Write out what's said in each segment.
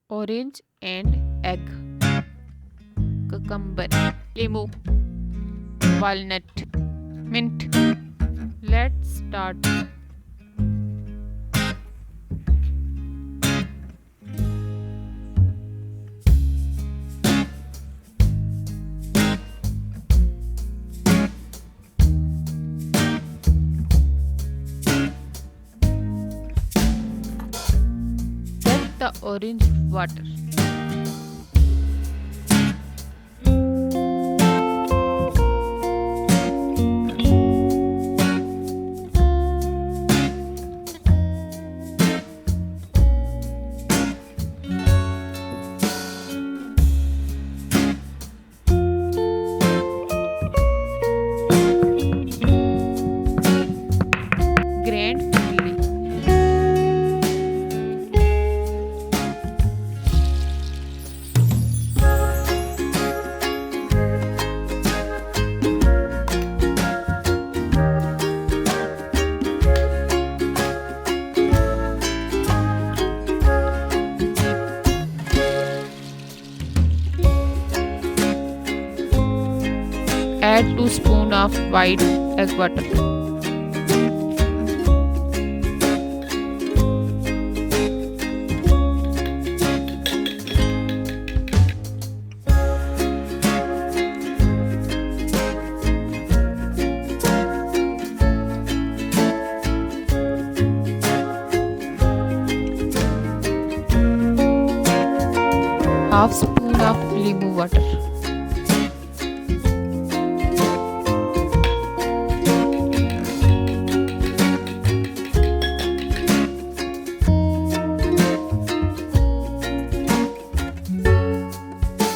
orange and egg, cucumber, lemon, walnut, mint. Let's start. Get the orange water. Grind freely. Add 2 spoons of white egg water. Half spoon of lemon water.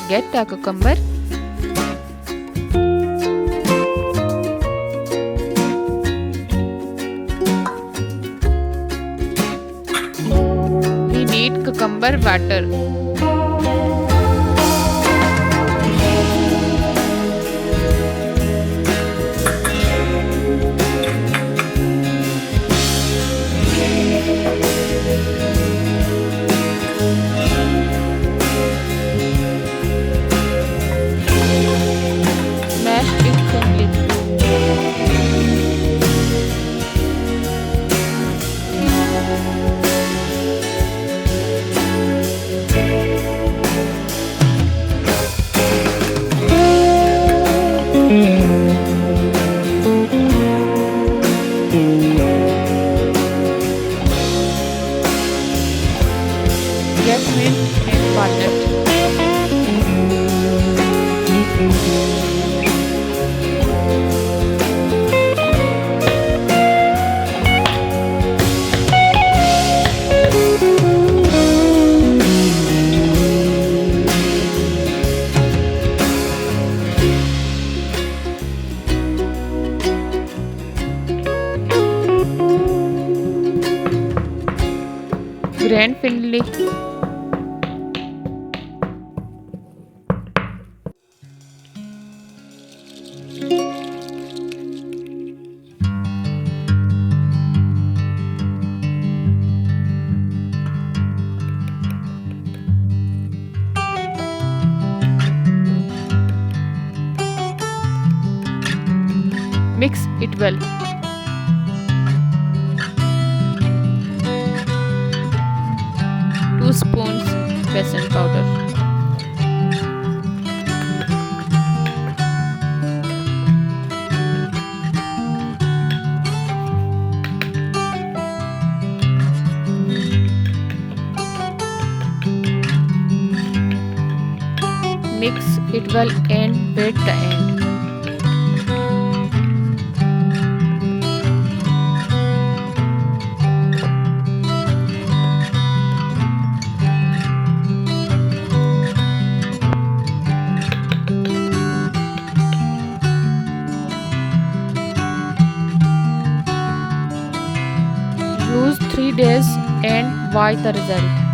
Get a cucumber. We need cucumber water. Mash it thinly. Get mint and walnut. Grind finely. Mix it well. 2 spoons besan powder. Mix it well and wet the end. Use 3 days and watch the result.